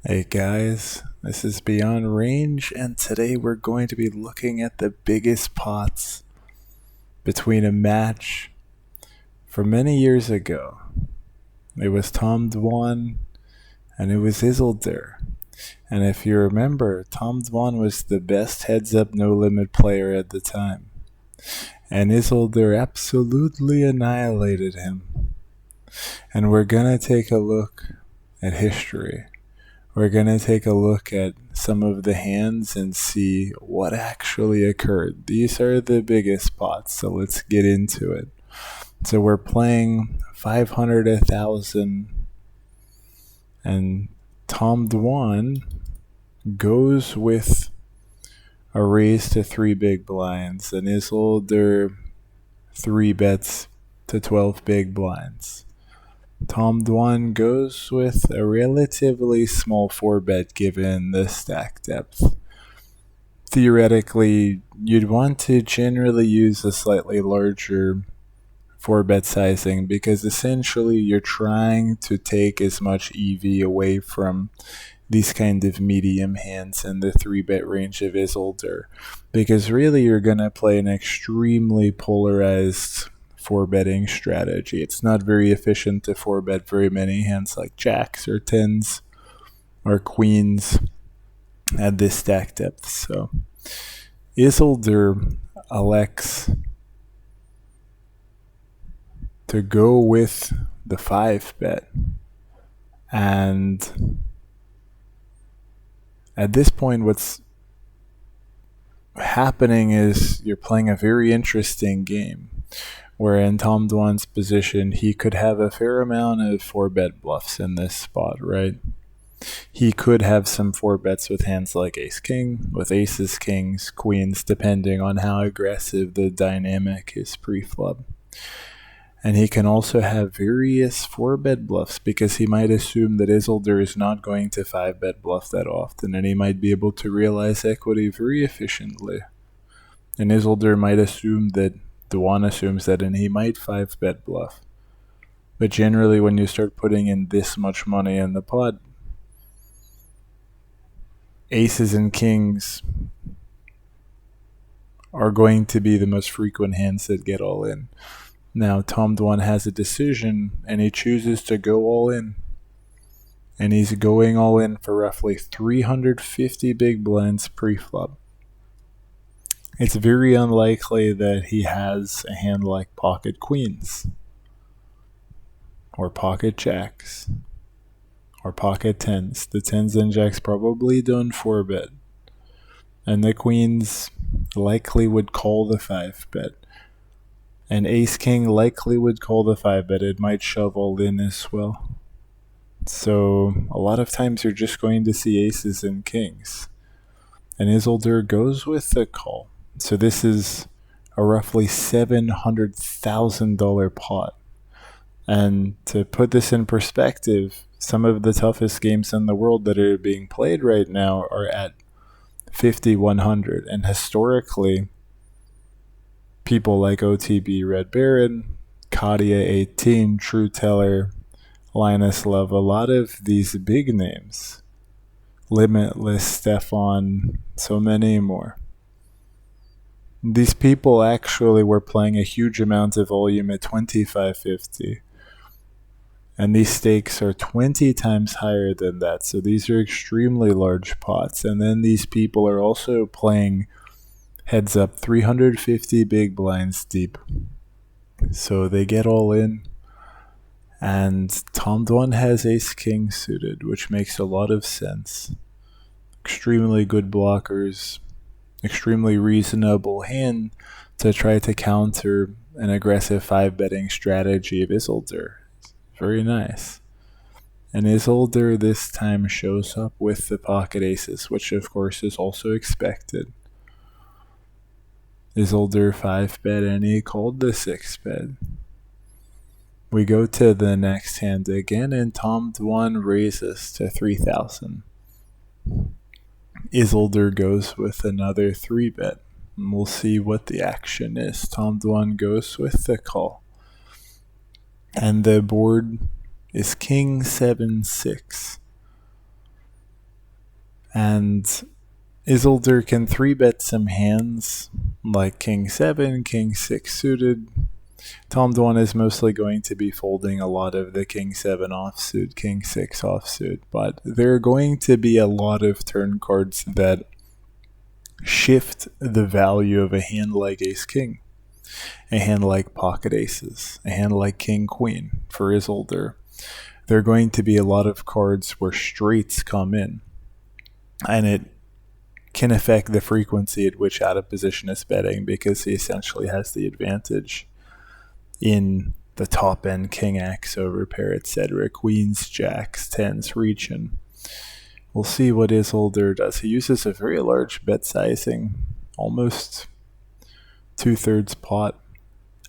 Hey guys, this is Beyond Range, and today we're going to be looking at the biggest pots between a match from many years ago. It was Tom Dwan and it was Isildur. And if you remember, Tom Dwan was the best heads up no limit player at the time. And Isildur absolutely annihilated him. And we're gonna take a look at history. We're going to take a look at some of the hands and see what actually occurred. These are the biggest pots, so let's get into it. So we're playing 500, 1,000, and Tom Dwan goes with a raise to 3 big blinds, and Isildur 3 bets to 12 big blinds. Tom Dwan goes with a relatively small 4-bet given the stack depth. Theoretically, you'd want to generally use a slightly larger 4-bet sizing because essentially you're trying to take as much EV away from these kind of medium hands in the 3-bet range of Isildur, because really you're going to play an extremely polarized 4-betting strategy. It's not very efficient to 4-bet very many hands like jacks or tens or queens at this stack depth. So Isildur elects to go with the 5-bet, and at this point what's happening is you're playing a very interesting game where in Tom Dwan's position, he could have a fair amount of 4-bet bluffs in this spot, right? He could have some 4-bets with hands like ace-king, with aces, kings, queens, depending on how aggressive the dynamic is pre-flop. And he can also have various 4-bet bluffs because he might assume that Isildur is not going to 5-bet bluff that often, and he might be able to realize equity very efficiently. And Isildur might assume that Dwan assumes that, and he might 5-bet bluff. But generally, when you start putting in this much money in the pot, aces and kings are going to be the most frequent hands that get all in. Now, Tom Dwan has a decision, and he chooses to go all in. And he's going all in for roughly 350 big blinds pre-flop. It's very unlikely that he has a hand like pocket queens, or pocket jacks, or pocket tens. The tens and jacks probably don't 4-bet, and the queens likely would call the 5-bet. And ace-king likely would call the 5-bet. It might shove all in as well. So a lot of times you're just going to see aces and kings. And Isildur goes with the call. So this is a roughly $700,000 pot. And to put this in perspective, some of the toughest games in the world that are being played right now are at 5,100. And historically, people like OTB Red Baron, Kadia 18, True Teller, Linus Love, a lot of these big names, Limitless, Stefan, so many more. These people actually were playing a huge amount of volume at 2550. And these stakes are 20 times higher than that. So these are extremely large pots. And then these people are also playing heads up 350 big blinds deep. So they get all in. And Tom Dwan has ace-king suited, which makes a lot of sense. Extremely good blockers. Extremely reasonable hand to try to counter an aggressive 5-betting strategy of Isildur. Very nice. And Isildur this time shows up with the pocket aces, which of course is also expected. Isildur 5-bet and he called the 6-bet. We go to the next hand again, and Tom Dwan raises to 3,000. Isildur goes with another 3-bet. And we'll see what the action is. Tom Dwan goes with the call. And the board is King 7-6. And Isildur can 3-bet some hands like King 7, King 6 suited. Tom Dwan is mostly going to be folding a lot of the King 7 offsuit, King 6 offsuit, but there are going to be a lot of turn cards that shift the value of a hand like Ace King, a hand like Pocket Aces, a hand like King Queen for Isildur. There are going to be a lot of cards where straights come in, and it can affect the frequency at which out of position is betting because he essentially has the advantage in the top end King X overpair, etc. Queens, Jacks, 10s region. We'll see what Isildur does. He uses a very large bet sizing, almost 2/3 pot,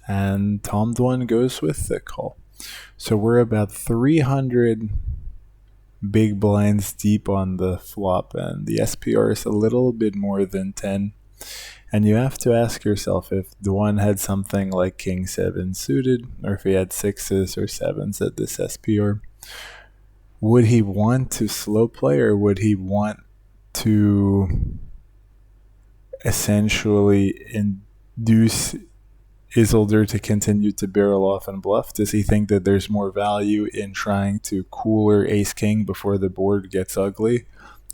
and Tom Dwan goes with the call. So we're about 300 big blinds deep on the flop, and the SPR is a little bit more than 10. And you have to ask yourself if Dwan had something like King 7 suited, or if he had 6s or 7s at this SPR, would he want to slow play, or would he want to essentially induce Isildur to continue to barrel off and bluff? Does he think that there's more value in trying to cooler Ace King before the board gets ugly,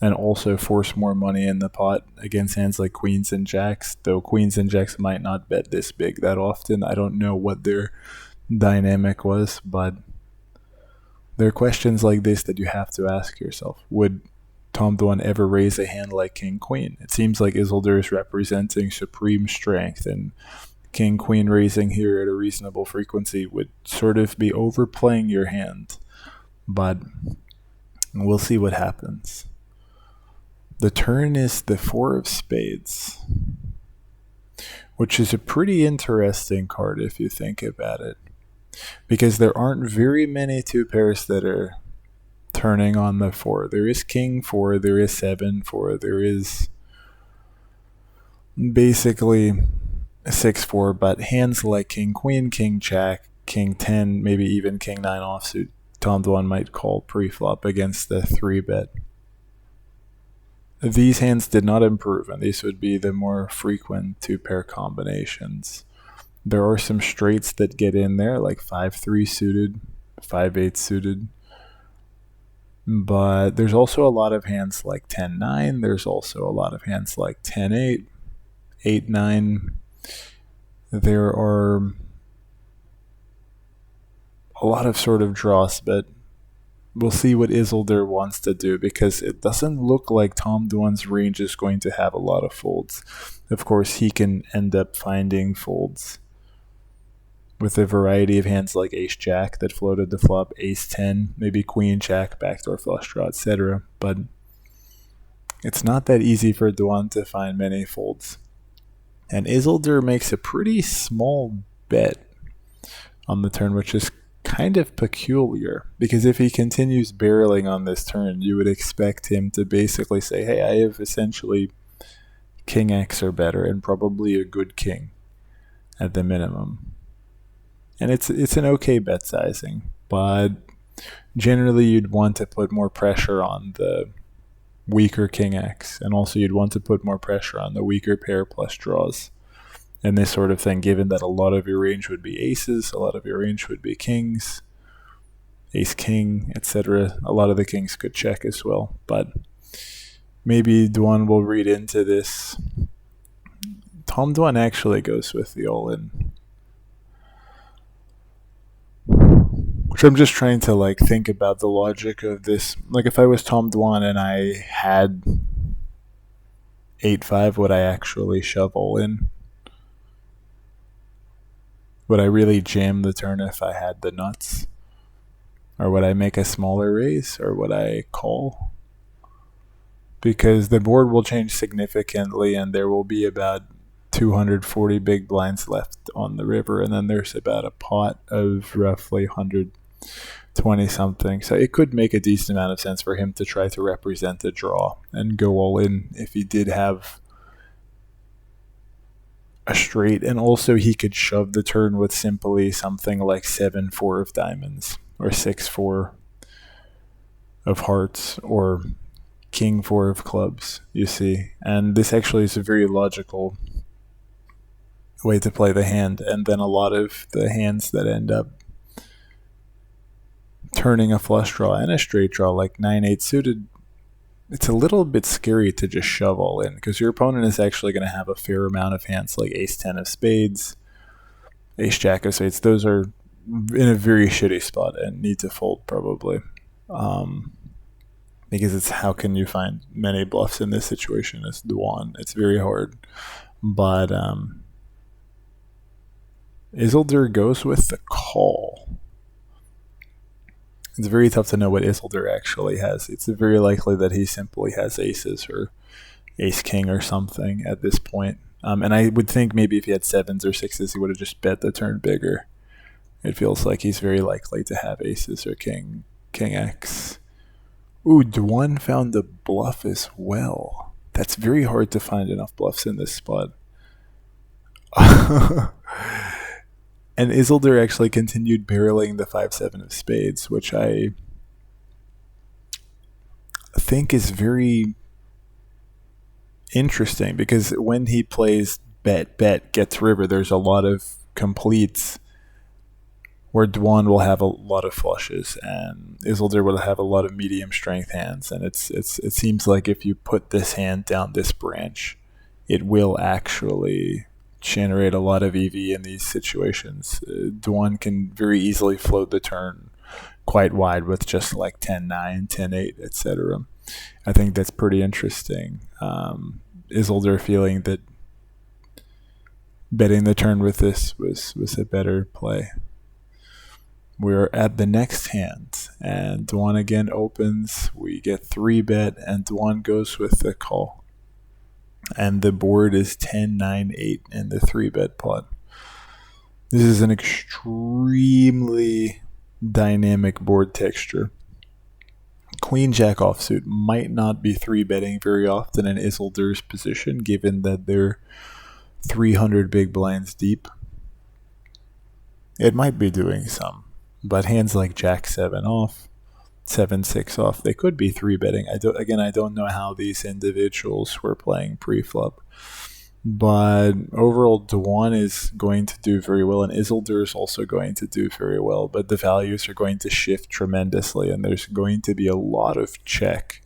and also force more money in the pot against hands like Queens and Jacks? Though Queens and Jacks might not bet this big that often. I don't know what their dynamic was, but there are questions like this that you have to ask yourself. Would Tom Dwan ever raise a hand like King Queen? It seems like Isildur is representing supreme strength, and King Queen raising here at a reasonable frequency would sort of be overplaying your hand, but we'll see what happens. The turn is the 4 of spades, which is a pretty interesting card if you think about it, because there aren't very many 2 pairs that are turning on the 4. There is King 4, there is 7 4, there is basically 6-4, but hands like King Queen, King Jack, King 10, maybe even King 9 offsuit, Tom Dwan might call pre-flop against the 3-bet. These hands did not improve, and these would be the more frequent 2-pair combinations. There are some straights that get in there, like 5-3 suited, 5-8 suited, but there's also a lot of hands like 10-9. There's also a lot of hands like 10-8, 8-9. There are a lot of sort of draws, but we'll see what Isildur wants to do, because it doesn't look like Tom Dwan's range is going to have a lot of folds. Of course, he can end up finding folds with a variety of hands like Ace-Jack that floated the flop, Ace-10, maybe Queen-Jack, backdoor flush draw, etc. But it's not that easy for Dwan to find many folds. And Isildur makes a pretty small bet on the turn, which is kind of peculiar, because if he continues barreling on this turn, you would expect him to basically say, hey, I have essentially King X or better, and probably a good king at the minimum. And it's an okay bet sizing, but generally you'd want to put more pressure on the weaker King X, and also you'd want to put more pressure on the weaker pair plus draws and this sort of thing, given that a lot of your range would be aces, a lot of your range would be kings, ace king, etc. A lot of the kings could check as well, but maybe Dwan will read into this. Tom Dwan actually goes with the all-in, which I'm just trying to like think about the logic of this. Like, if I was Tom Dwan and I had 8-5, would I actually shove all in? Would I really jam the turn if I had the nuts? Or would I make a smaller raise? Or would I call? Because the board will change significantly, and there will be about 240 big blinds left on the river, and then there's about a pot of roughly 120 something. So it could make a decent amount of sense for him to try to represent a draw and go all in if he did have a straight, and also he could shove the turn with simply something like 7-4 of diamonds, or 6-4 of hearts, or king four of clubs, you see. And this actually is a very logical way to play the hand. And then a lot of the hands that end up turning a flush draw and a straight draw, like 9-8 suited, it's a little bit scary to just shove all in, because your opponent is actually going to have a fair amount of hands like ace-10 of spades, ace-jack of spades. Those are in a very shitty spot and need to fold probably. Because it's, how can you find many bluffs in this situation as Dwan? It's very hard. But Isildur goes with the call. It's very tough to know what Isildur actually has. It's very likely that he simply has aces or ace-king or something at this point. And I would think maybe if he had sevens or sixes, he would have just bet the turn bigger. It feels like he's very likely to have aces or king X. Ooh, Dwan found a bluff as well. That's very hard to find enough bluffs in this spot. And Isildur actually continued barreling the 5-7 of spades, which I think is very interesting, because when he plays bet, gets river, there's a lot of completes where Dwan will have a lot of flushes and Isildur will have a lot of medium strength hands. And it seems like if you put this hand down this branch, it will actually generate a lot of EV in these situations. Dwan can very easily float the turn quite wide with just like 10-9, 10-8, etc. I think that's pretty interesting. Isildur feeling that betting the turn with this was a better play. We're at the next hand, and Dwan again opens. We get 3-bet, and Dwan goes with the call. And the board is 10-9-8 in the 3-bet pot. This is an extremely dynamic board texture. Queen Jack offsuit might not be 3-betting very often in Isildur's position, given that they're 300 big blinds deep. It might be doing some, but hands like Jack 7 off, 7-6 off, they could be 3-betting. I don't know how these individuals were playing pre-flop, but overall Dwan is going to do very well, and Isildur is also going to do very well, but the values are going to shift tremendously, and there's going to be a lot of check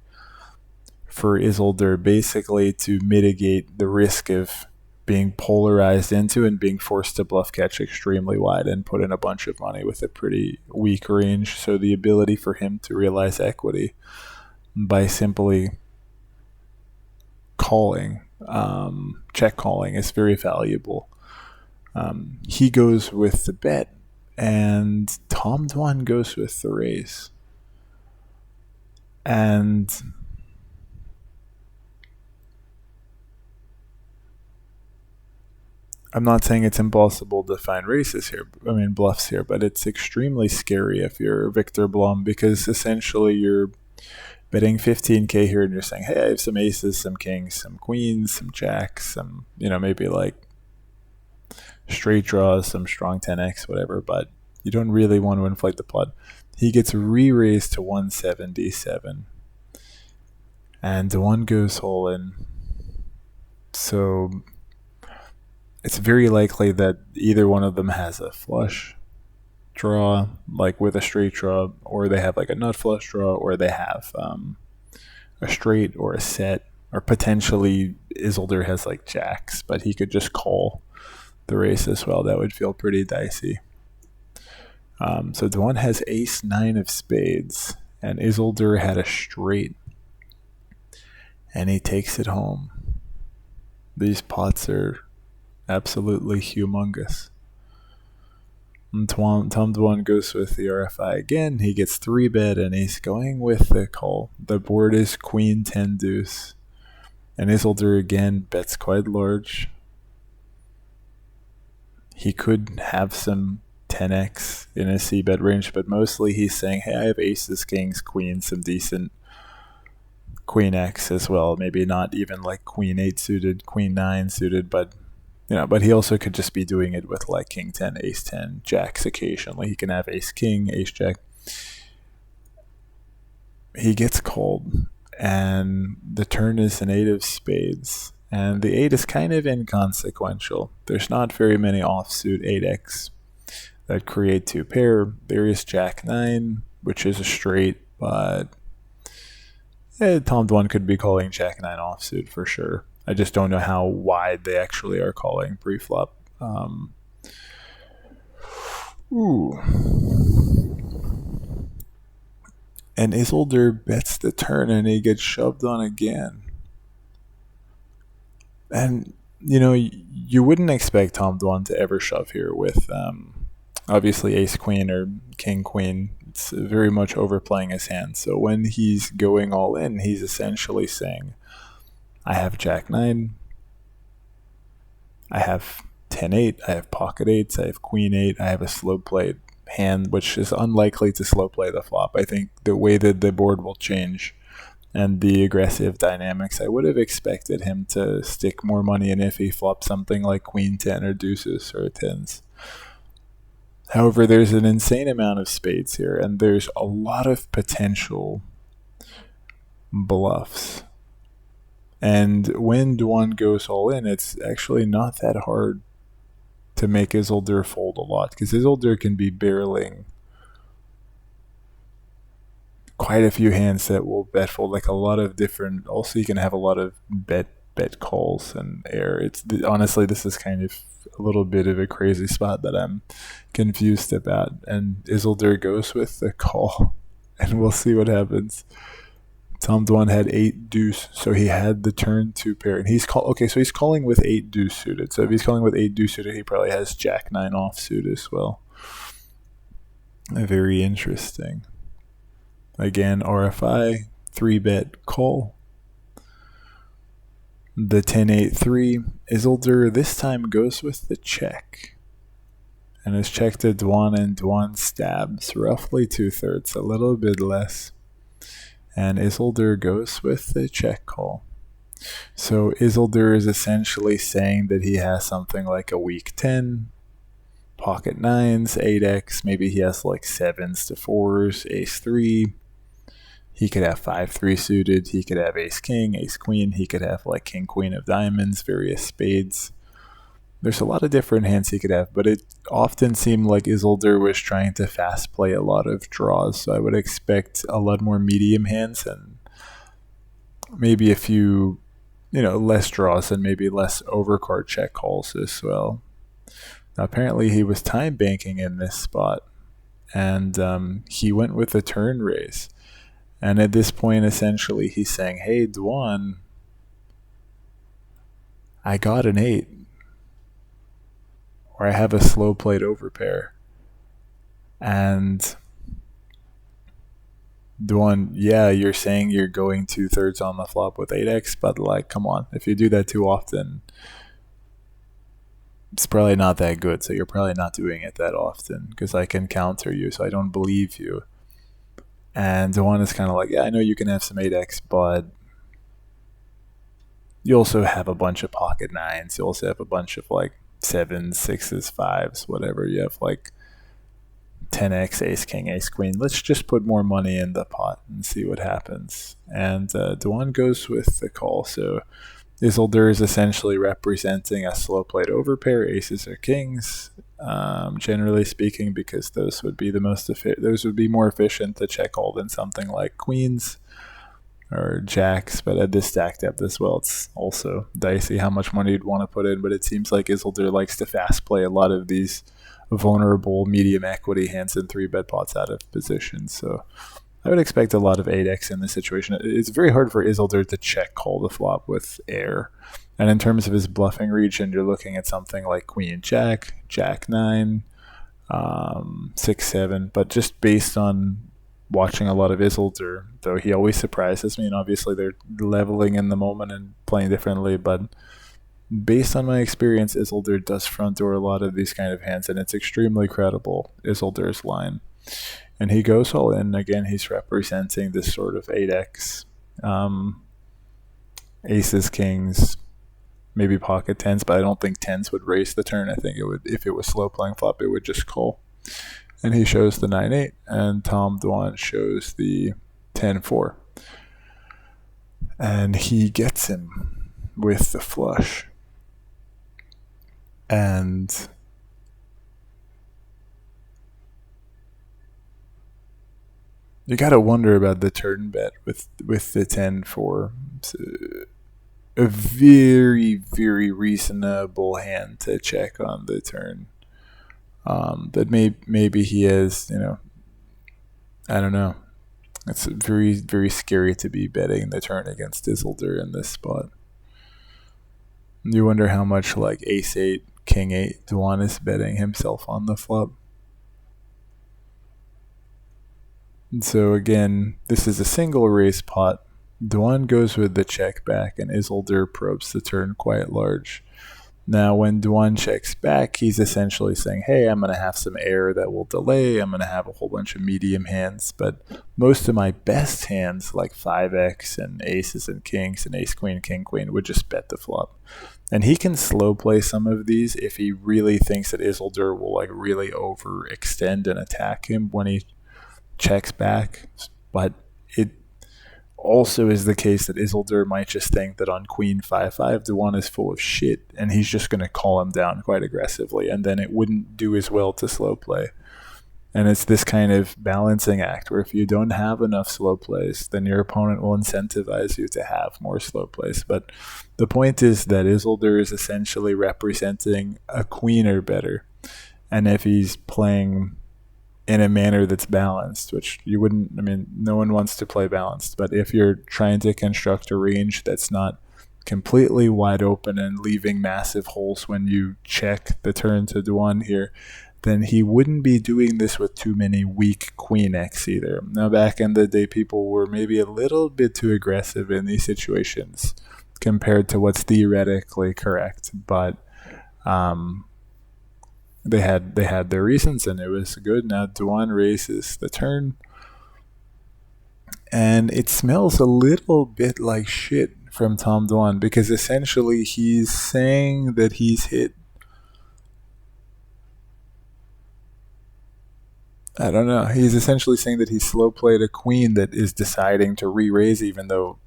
for Isildur, basically to mitigate the risk of being polarized into and being forced to bluff catch extremely wide and put in a bunch of money with a pretty weak range. So the ability for him to realize equity by simply calling, check calling, is very valuable. He goes with the bet, and Tom Dwan goes with the raise. And I'm not saying it's impossible to find bluffs here, but it's extremely scary if you're Victor Blum, because essentially you're betting 15k here and you're saying, hey, I have some aces, some kings, some queens, some jacks, some, maybe like straight draws, some strong 10x, whatever, but you don't really want to inflate the pot. He gets re-raised to 177, and the one goes all in. So it's very likely that either one of them has a flush draw, like with a straight draw, or they have like a nut flush draw, or they have a straight or a set, or potentially Isildur has like jacks, but he could just call the race as well. That would feel pretty dicey. So Dwan has ace-9 of spades, and Isildur had a straight, and he takes it home. These pots are absolutely humongous. And Tom Dwan goes with the RFI again. He gets 3-bet, and he's going with the call. The board is queen 10 deuce, and Isildur again bets quite large. He could have some 10x in his c-bet range, but mostly he's saying, hey, I have aces, kings, queens, some decent queen x as well. Maybe not even like queen 8 suited, queen 9 suited, but but he also could just be doing it with like king 10, ace 10, jacks occasionally. He can have ace king, ace jack. He gets called, and the turn is an 8 of spades. And the 8 is kind of inconsequential. There's not very many offsuit 8x that create 2 pair. There is Jack 9, which is a straight, but Tom Dwan could be calling Jack 9 offsuit for sure. I just don't know how wide they actually are calling pre-flop. Ooh. And Isildur bets the turn and he gets shoved on again. And, you wouldn't expect Tom Dwan to ever shove here with obviously ace-queen or king-queen. It's very much overplaying his hand. So when he's going all in, he's essentially saying, I have Jack 9, I have 10-8, I have pocket 8s, I have queen 8, I have a slow played hand, which is unlikely to slow play the flop. I think the way that the board will change and the aggressive dynamics, I would have expected him to stick more money in if he flopped something like queen 10 or deuces or 10s. However, there's an insane amount of spades here, and there's a lot of potential bluffs. And when Dwan goes all in, it's actually not that hard to make Isildur fold a lot, because Isildur can be barreling quite a few hands that will bet fold, like a lot of different. Also, you can have a lot of bet calls and air. Honestly, this is kind of a little bit of a crazy spot that I'm confused about. And Isildur goes with the call, and we'll see what happens. Tom Dwan had 8 deuce, so he had the turn 2 pair, and he's so he's calling with 8 deuce suited. So if he's calling with 8 deuce suited, he probably has Jack 9 offsuit as well. Very interesting. Again, RFI 3-bet call. The 10-8-3. Isildur this time goes with the check, and is check to Dwan, and Dwan stabs roughly 2/3, a little bit less. And Isildur goes with the check call. So Isildur is essentially saying that he has something like a weak 10, pocket 9s, 8x, maybe he has like 7s to 4s, ace 3. He could have 5-3 suited, he could have ace king, ace queen, he could have like king queen of diamonds, various spades. There's a lot of different hands he could have, but it often seemed like Isildur was trying to fast play a lot of draws, so I would expect a lot more medium hands and maybe a few, less draws and maybe less overcard check calls as well. Now, apparently he was time banking in this spot, and he went with a turn raise. And at this point, essentially, he's saying, hey, Dwan, I got an 8. Or I have a slow played overpair. And Dwan, yeah, you're saying you're going 2/3 on the flop with 8x, but like, come on, if you do that too often, it's probably not that good. So you're probably not doing it that often, because I can counter you, so I don't believe you. And Dwan is kind of like, yeah, I know you can have some 8x, but you also have a bunch of pocket 9s. You also have a bunch of like 7s, 6s, 5s, whatever. You have like 10x, ace king, ace queen. Let's just put more money in the pot and see what happens. And Dwan goes with the call. So Isildur is essentially representing a slow played overpair, aces or kings, generally speaking, because those would be those would be more efficient to check call than something like queens or jacks. But at this stack depth as well, it's also dicey how much money you'd want to put in. But it seems like Isildur likes to fast play a lot of these vulnerable medium equity hands in 3-bet pots out of position. So I would expect a lot of 8x in this situation. It's very hard for Isildur to check call the flop with air. And in terms of his bluffing region, you're looking at something like queen jack, jack 9, 6-7. But just based on watching a lot of Isildur, though he always surprises me, and obviously they're leveling in the moment and playing differently, but based on my experience, Isildur does front door a lot of these kind of hands, and it's extremely credible, Isildur's line. And he goes all in. Again, he's representing this sort of 8x, aces, kings, maybe pocket 10s, but I don't think 10s would raise the turn. I think it would, if it was slow playing flop, it would just call. And he shows the 9-8, and Tom Dwan shows the 10-4. And he gets him with the flush. And you gotta wonder about the turn bet with the 10-4. It's a very, very reasonable hand to check on the turn. That maybe he is, I don't know. It's very, very scary to be betting the turn against Isildur in this spot. You wonder how much like Ace 8, King 8, Dwan is betting himself on the flop. And so again, this is a single raise pot. Dwan goes with the check back, and Isildur probes the turn quite large. Now, when Dwan checks back, he's essentially saying, hey, I'm going to have some air that will delay. I'm going to have a whole bunch of medium hands. But most of my best hands, like 5x and aces and kings and ace queen, king queen, would just bet the flop. And he can slow play some of these if he really thinks that Isildur will like really overextend and attack him when he checks back. But it also is the case that Isildur might just think that on queen 5-5, Dwan is full of shit, and he's just going to call him down quite aggressively, and then it wouldn't do as well to slow play. And it's this kind of balancing act where if you don't have enough slow plays, then your opponent will incentivize you to have more slow plays. But the point is that Isildur is essentially representing a queen or better. And if he's playing in a manner that's balanced, which you wouldn't, no one wants to play balanced, but if you're trying to construct a range that's not completely wide open and leaving massive holes when you check the turn to Dwan here, then he wouldn't be doing this with too many weak queen X either. Now, back in the day, people were maybe a little bit too aggressive in these situations compared to what's theoretically correct, but they had their reasons, and it was good. Now Dwan raises the turn, and it smells a little bit like shit from Tom Dwan, because essentially he's saying that he's hit, I don't know, he's essentially saying that he slow played a queen that is deciding to re-raise, even though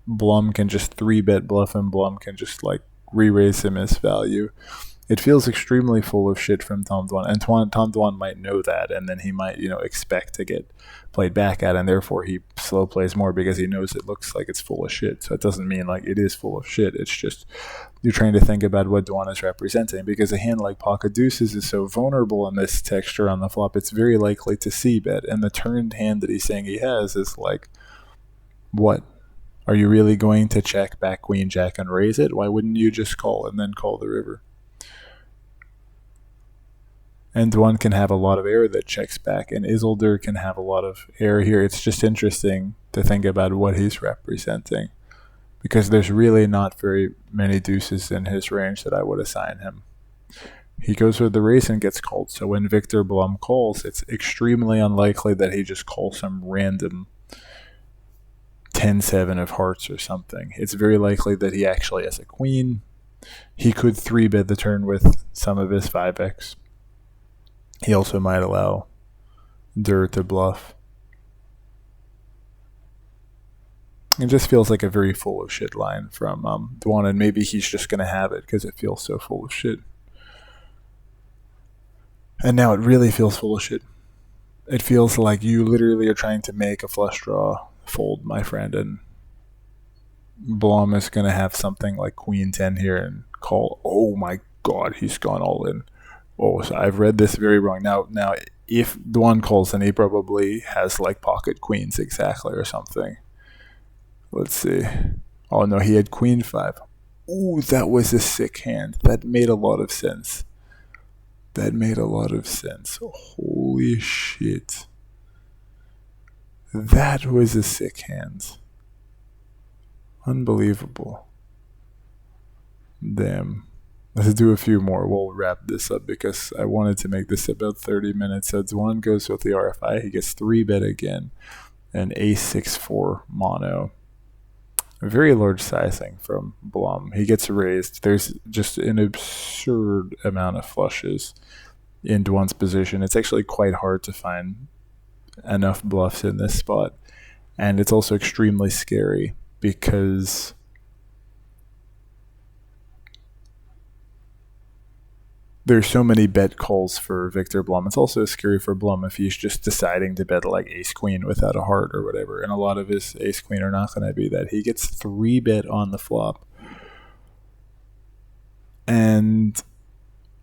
Blum can just 3-bet bluff and Blum can just like re-raise him as value. It feels extremely full of shit from Tom Dwan, and Tom Dwan might know that, and then he might, expect to get played back at, and therefore he slow plays more because he knows it looks like it's full of shit. So it doesn't mean like it is full of shit. It's just you're trying to think about what Dwan is representing, because a hand like pocket deuces is so vulnerable in this texture on the flop. It's very likely to c-bet, and the turned hand that he's saying he has is like, what? Are you really going to check back queen jack and raise it? Why wouldn't you just call and then call the river? And Dwan can have a lot of air that checks back, and Isildur can have a lot of air here. It's just interesting to think about what he's representing, because there's really not very many deuces in his range that I would assign him. He goes with the raise and gets called, so when Victor Blum calls, it's extremely unlikely that he just calls some random 10-7 of hearts or something. It's very likely that he actually has a queen. He could 3-bet the turn with some of his 5x. He also might allow Dur to bluff. It just feels like a very full of shit line from Dwan, and maybe he's just going to have it because it feels so full of shit. And now it really feels full of shit. It feels like you literally are trying to make a flush draw fold, my friend, and Blum is going to have something like queen 10 here and call. Oh my god, he's gone all in. Oh, so I've read this very wrong. Now, if Dwan calls, then he probably has like pocket queens exactly or something. Let's see. Oh no, he had queen 5. Ooh, that was a sick hand. That made a lot of sense. Holy shit. That was a sick hand. Unbelievable. Damn. Let's do a few more. We'll wrap this up because I wanted to make this about 30 minutes. So Dwan goes with the RFI. He gets 3-bet again. And A6-4 mono. A very large sizing from Blum. He gets raised. There's just an absurd amount of flushes in Dwan's position. It's actually quite hard to find enough bluffs in this spot. And it's also extremely scary because there's so many bet calls for Victor Blum. It's also scary for Blum if he's just deciding to bet like ace queen without a heart or whatever. And a lot of his ace queen are not going to be that. He gets 3-bet on the flop. And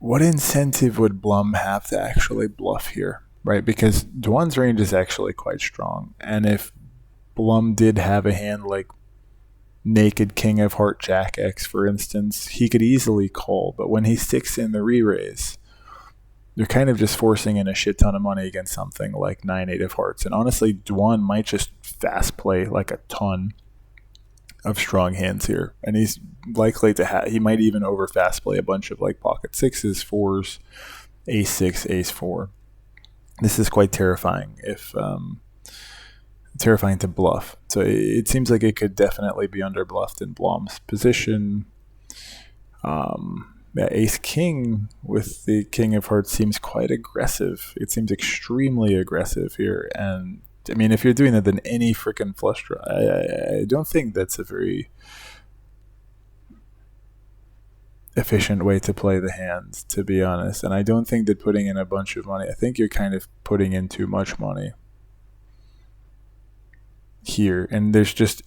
what incentive would Blum have to actually bluff here, right? Because Dwan's range is actually quite strong. And if Blum did have a hand like naked king of heart jack X, for instance, he could easily call. But when he sticks in the re-raise, you're kind of just forcing in a shit ton of money against something like 9-8 of hearts. And honestly, Dwan might just fast play like a ton of strong hands here. And he's likely to have, he might even over fast play a bunch of like pocket sixes, fours, ace six, ace four. This is quite terrifying terrifying to bluff. So it seems like it could definitely be under bluffed in Blum's position. Ace king with the king of hearts seems quite aggressive. It seems extremely aggressive here. And I mean, if you're doing that, then any freaking flush draw, I don't think that's a very efficient way to play the hand, to be honest. And I don't think that putting in a bunch of money, I think you're kind of putting in too much money here. And there's just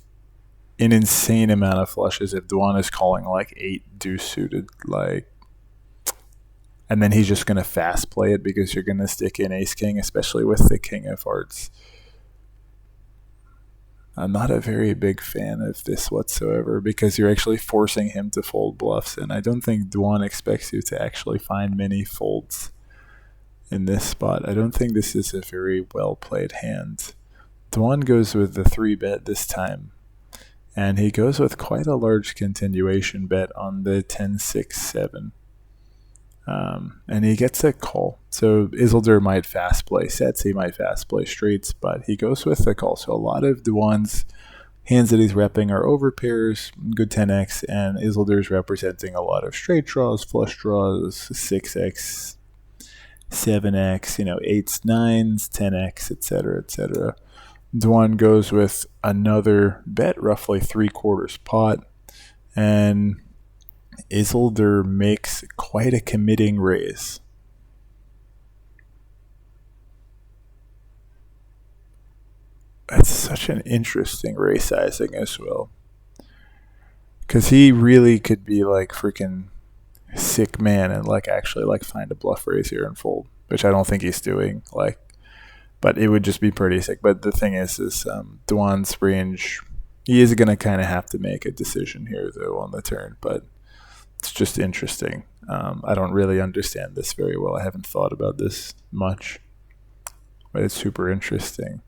an insane amount of flushes if Dwan is calling like 8 deuce suited, like, and then he's just going to fast play it because you're going to stick in ace king, especially with the king of hearts. I'm not a very big fan of this whatsoever because you're actually forcing him to fold bluffs, and I don't think Dwan expects you to actually find many folds in this spot. I don't think this is a very well played hand. Dwan goes with the 3-bet this time, and he goes with quite a large continuation bet on the 10-6-7. And he gets a call. So Isildur might fast play sets, he might fast play straights, but he goes with the call. So a lot of Dwan's hands that he's repping are over pairs, good 10x, and Isildur's representing a lot of straight draws, flush draws, 6x, 7x, 8s, 9s, 10x, etc., etc. Dwan goes with another bet, roughly 3/4 pot, and Isildur makes quite a committing raise. That's such an interesting raise sizing as well. Because he really could be like freaking sick man and like actually like find a bluff raise here and fold, which I don't think he's doing. Like, but it would just be pretty sick. But the thing is Dwan's range, he is going to kind of have to make a decision here though on the turn, but it's just interesting. I don't really understand this very well. I haven't thought about this much, but it's super interesting.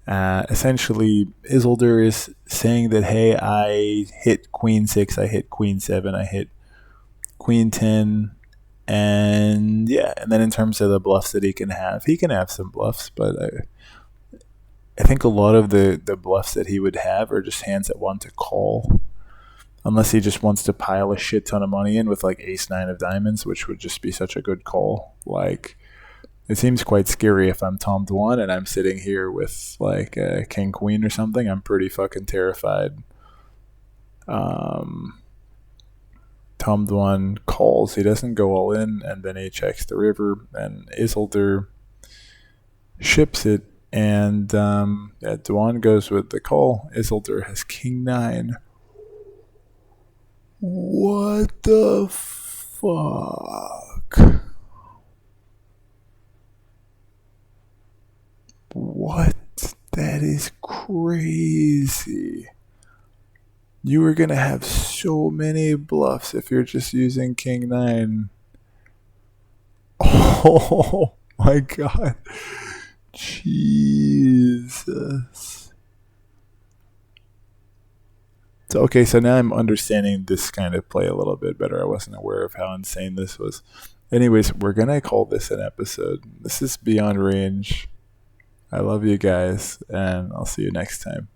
Essentially, Isildur is saying that, hey, I hit queen 6, I hit queen 7, I hit queen 10, and yeah. And then in terms of the bluffs that he can have some bluffs, but I think a lot of the bluffs that he would have are just hands that want to call. Unless he just wants to pile a shit ton of money in with like ace 9 of diamonds, which would just be such a good call. Like, it seems quite scary if I'm Tom Dwan and I'm sitting here with like a king queen or something. I'm pretty fucking terrified. Tom Dwan calls. He doesn't go all in, and then he checks the river, and Isildur ships it, and Dwan goes with the call. Isildur has king 9. What the fuck? What? That is crazy. You are going to have so many bluffs if you're just using king 9. Oh my god. Jesus. Okay, so now I'm understanding this kind of play a little bit better. I wasn't aware of how insane this was. Anyways, we're going to call this an episode. This is Beyond Range. I love you guys, and I'll see you next time.